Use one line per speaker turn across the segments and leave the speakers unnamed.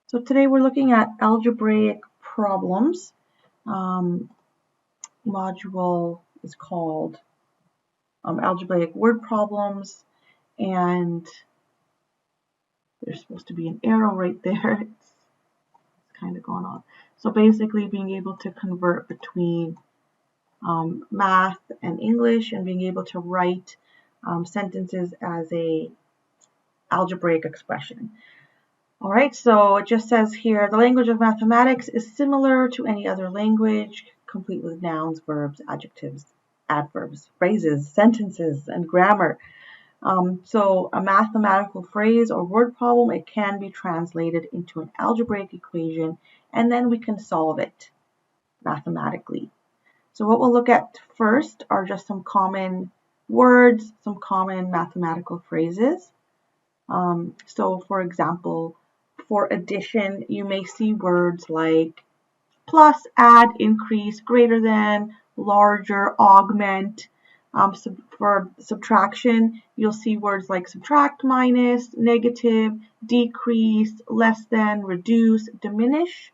So today we're looking at algebraic problems. Module is called algebraic word problems, and there's supposed to be an arrow right there. It's kind of going on. So basically being able to convert between math and English and being able to write sentences as a algebraic expression. All right, so it just says here, the language of mathematics is similar to any other language, complete with nouns, verbs, adjectives, adverbs, phrases, sentences, and grammar. So a mathematical phrase or word problem, it can be translated into an algebraic equation, and then we can solve it mathematically. So what we'll look at first are just some common words, some common mathematical phrases. So for example, for addition, you may see words like plus, add, increase, greater than, larger, augment. For subtraction, you'll see words like subtract, minus, negative, decrease, less than, reduce, diminish.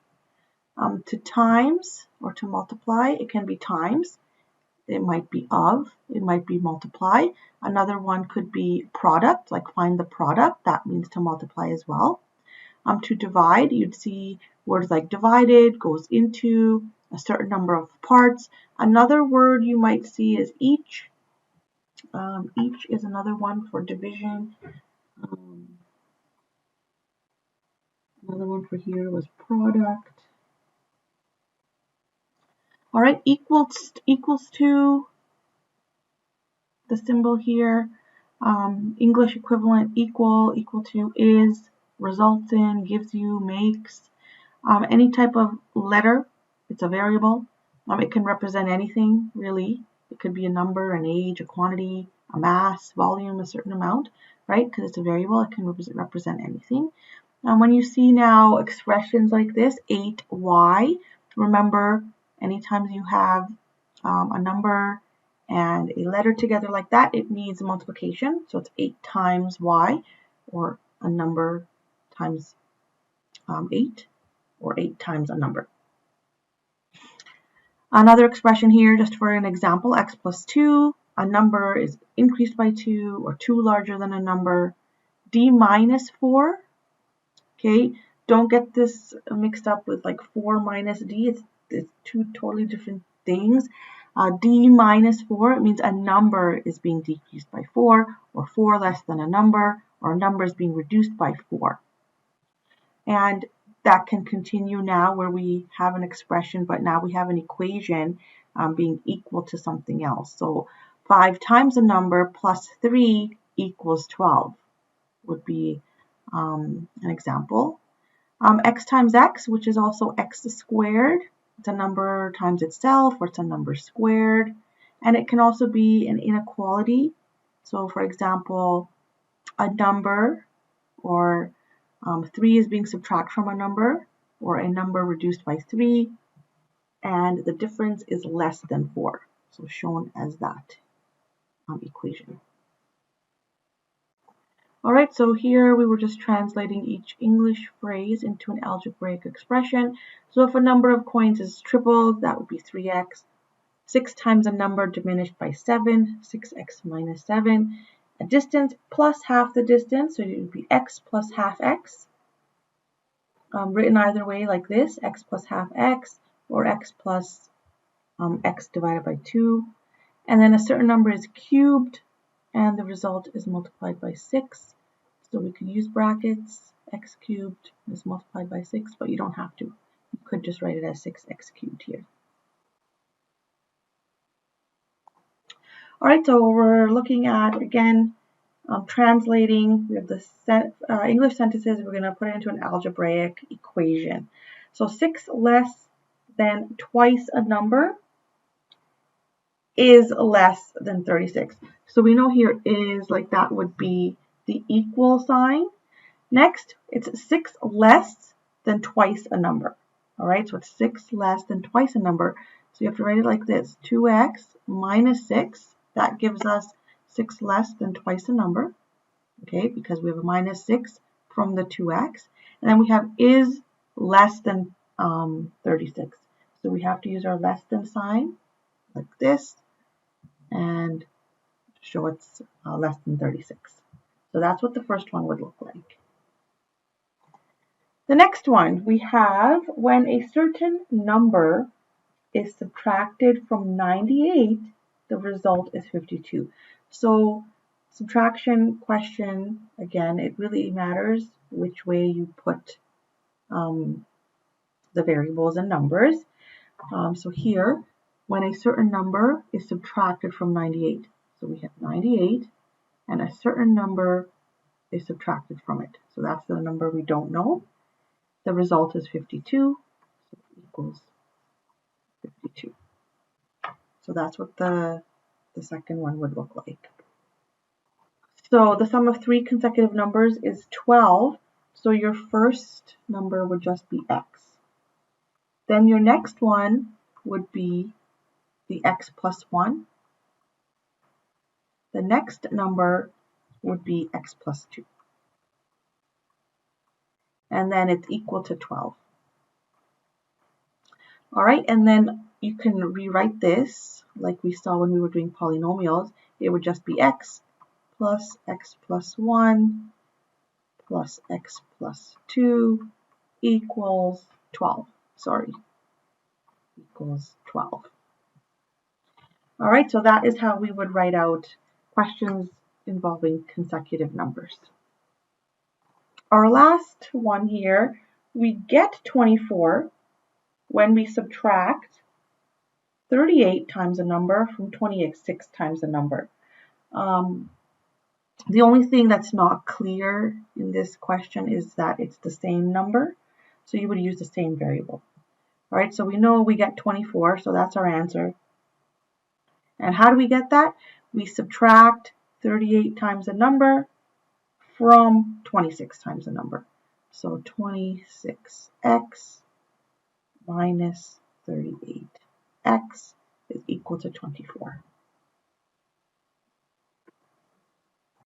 To times or to multiply, it can be times. It might be of, it might be multiply. Another one could be product, like find the product. That means to multiply as well. To divide, you'd see words like divided, goes into, a certain number of parts. Another word you might see is each. Each is another one for division. Another one for here was product. All right, equals to, the symbol here. English equivalent, equal to, is, results in, gives you, makes. Any type of letter, it's a variable. It can represent anything, really. It could be a number, an age, a quantity, a mass, volume, a certain amount, right? Because it's a variable, it can represent anything. When you see now expressions like this, 8y, remember, anytime you have a number and a letter together like that, it means multiplication. So it's 8 times y, or a number times 8, or 8 times a number. Another expression here, just for an example, x plus 2, a number is increased by 2, or 2 larger than a number. D minus 4, okay, don't get this mixed up with like 4 minus d, it's two totally different things. D minus 4, it means a number is being decreased by 4, or 4 less than a number, or a number is being reduced by 4. And that can continue now where we have an expression, but now we have an equation being equal to something else. So 5 times a number plus 3 equals 12 would be an example. X times x, which is also x squared. It's a number times itself, or it's a number squared. And it can also be an inequality. So for example, a number, or 3 is being subtracted from a number, or a number reduced by 3, and the difference is less than 4. So shown as that equation. All right, so here we were just translating each English phrase into an algebraic expression. So if a number of coins is tripled, that would be 3x. 6 times a number diminished by 7, 6x minus 7. A distance plus half the distance, so it would be x plus half x. Written either way like this, x plus half x, or x plus x divided by 2. And then a certain number is cubed, and the result is multiplied by 6. So we could use brackets, x cubed is multiplied by 6, but you don't have to. You could just write it as 6x cubed here. All right, so we're looking at, again, translating. We have the English sentences. We're going to put it into an algebraic equation. So 6 less than twice a number is less than 36. So we know here is, like, that would be the equal sign. Next, it's 6 less than twice a number. All right, so it's 6 less than twice a number. So you have to write it like this, 2x minus 6. That gives us 6 less than twice a number, okay, because we have a minus 6 from the 2x. And then we have is less than 36. So we have to use our less than sign like this and show it's less than 36. So that's what the first one would look like. The next one we have when a certain number is subtracted from 98, the result is 52. So subtraction question, again, it really matters which way you put the variables and numbers. So here, when a certain number is subtracted from 98, so we have 98, and a certain number is subtracted from it. So that's the number we don't know. The result is 52, so it equals 52. So that's what the second one would look like. So the sum of three consecutive numbers is 12. So your first number would just be x. Then your next one would be the x plus 1. The next number would be x plus 2. And then it's equal to 12. All right, and then you can rewrite this like we saw when we were doing polynomials. It would just be x plus 1 plus x plus 2 equals 12. Equals 12. All right, so that is how we would write out questions involving consecutive numbers. Our last one here, we get 24 when we subtract 38 times a number from 26 times a number. The only thing that's not clear in this question is that it's the same number, so you would use the same variable. All right, so we know we get 24, so that's our answer. And how do we get that? We subtract 38 times a number from 26 times a number. So 26x minus 38x is equal to 24.